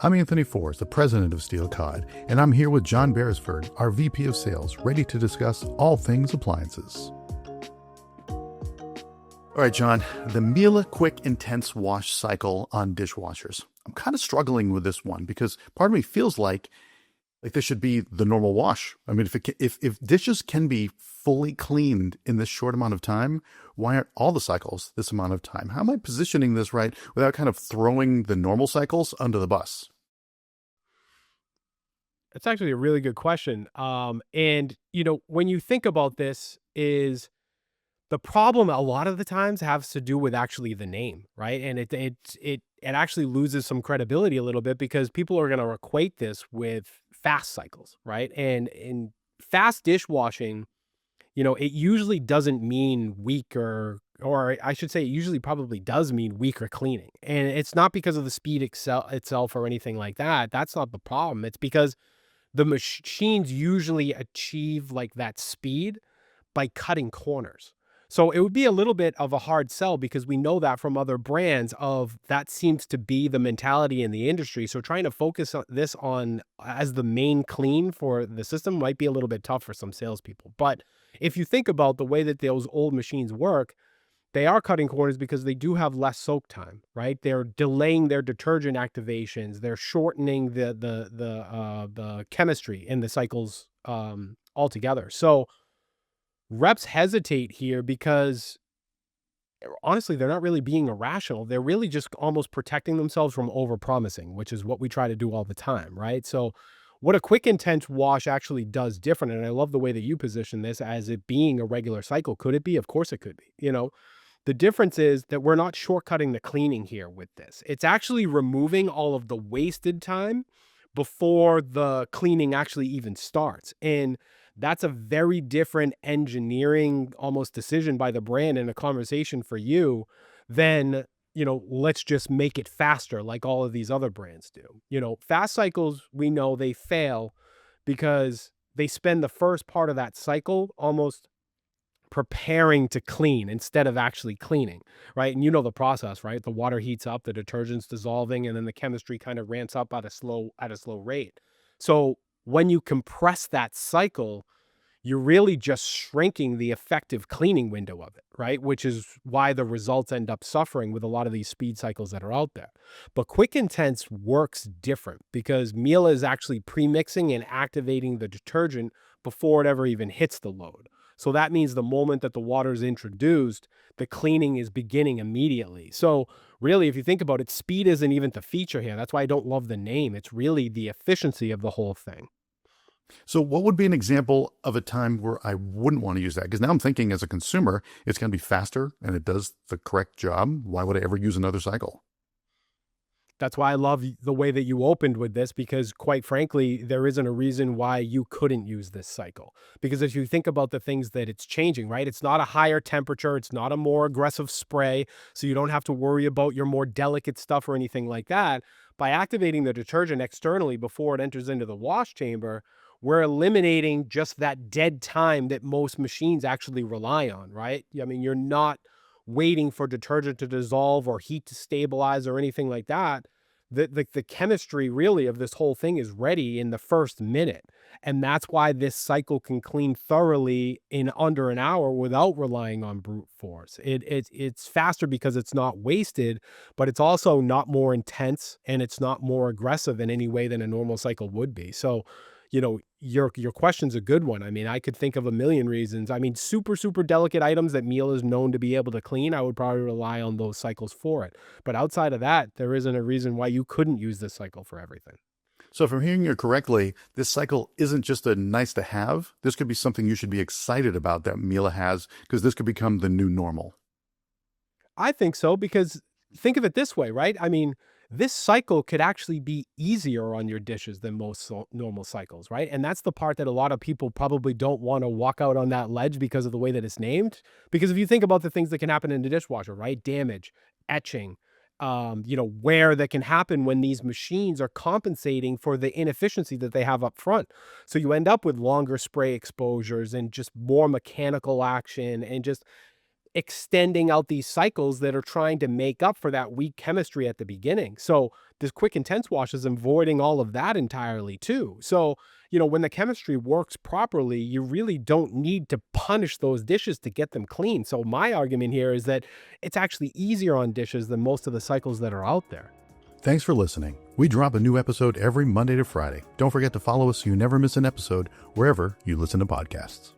I'm Anthony Forrest, the president of Steel Cod, and I'm here with John Beresford, our VP of Sales, ready to discuss all things appliances. All right, John, the Miele Quick Intense Wash cycle on dishwashers. I'm kind of struggling with this one because part of me feels like this should be the normal wash. I mean, if dishes can be fully cleaned in this short amount of time, why aren't all the cycles this amount of time? How am I positioning this right without kind of throwing the normal cycles under the bus? That's actually a really good question. When you think about this, is the problem a lot of the times has to do with actually the name, right? And it actually loses some credibility a little bit because people are going to equate this with fast cycles, right? And in fast dishwashing, it usually doesn't mean or I should say, it usually probably does mean weaker cleaning. And it's not because of the speed itself or anything like that. That's not the problem. It's because the machines usually achieve like that speed by cutting corners. So it would be a little bit of a hard sell because we know that from other brands of that seems to be the mentality in the industry. So trying to focus on this on as the main clean for the system might be a little bit tough for some salespeople. But if you think about the way that those old machines work, they are cutting corners because they do have less soak time, right? They're delaying their detergent activations. They're shortening the chemistry in the cycles altogether. So reps hesitate here because honestly, they're not really being irrational. They're really just almost protecting themselves from overpromising, which is what we try to do all the time, right? So what a quick intense wash actually does different, and I love the way that you position this as it being a regular cycle. Could it be? Of course it could be. The difference is that we're not shortcutting the cleaning here with this. It's actually removing all of the wasted time before the cleaning actually even starts. And that's a very different engineering almost decision by the brand and a conversation for you than, let's just make it faster like all of these other brands do. Fast cycles, we know they fail because they spend the first part of that cycle almost preparing to clean instead of actually cleaning, right? And you know the process, right? The water heats up, the detergent's dissolving, and then the chemistry kind of ramps up at a slow rate. So when you compress that cycle, you're really just shrinking the effective cleaning window of it, right? Which is why the results end up suffering with a lot of these speed cycles that are out there. But Quick Intense works different because Miele is actually premixing and activating the detergent before it ever even hits the load. So that means the moment that the water is introduced, the cleaning is beginning immediately. So really, if you think about it, speed isn't even the feature here. That's why I don't love the name. It's really the efficiency of the whole thing. So, what would be an example of a time where I wouldn't want to use that? Because now I'm thinking as a consumer, it's going to be faster and it does the correct job. Why would I ever use another cycle? That's why I love the way that you opened with this, because quite frankly, there isn't a reason why you couldn't use this cycle. Because if you think about the things that it's changing, right? It's not a higher temperature. It's not a more aggressive spray. So you don't have to worry about your more delicate stuff or anything like that. By activating the detergent externally before it enters into the wash chamber, we're eliminating just that dead time that most machines actually rely on, right? I mean, you're not waiting for detergent to dissolve or heat to stabilize or anything like that. The chemistry really of this whole thing is ready in the first minute. And that's why this cycle can clean thoroughly in under an hour without relying on brute force. It's faster because it's not wasted, but it's also not more intense and it's not more aggressive in any way than a normal cycle would be. So, your question's a good one. I mean, I could think of a million reasons. I mean, super, super delicate items that Miele is known to be able to clean, I would probably rely on those cycles for it. But outside of that, there isn't a reason why you couldn't use this cycle for everything. So, if I'm hearing you correctly, this cycle isn't just a nice to have. This could be something you should be excited about that Miele has because this could become the new normal. I think so because think of it this way, right? I mean, this cycle could actually be easier on your dishes than most normal cycles, right? And that's the part that a lot of people probably don't want to walk out on that ledge because of the way that it's named. Because if you think about the things that can happen in the dishwasher, right? Damage, etching, wear that can happen when these machines are compensating for the inefficiency that they have up front. So you end up with longer spray exposures and just more mechanical action and just extending out these cycles that are trying to make up for that weak chemistry at the beginning. So this quick intense wash is avoiding all of that entirely too. So, when the chemistry works properly, you really don't need to punish those dishes to get them clean. So my argument here is that it's actually easier on dishes than most of the cycles that are out there. Thanks for listening. We drop a new episode every Monday to Friday. Don't forget to follow us so you never miss an episode wherever you listen to podcasts.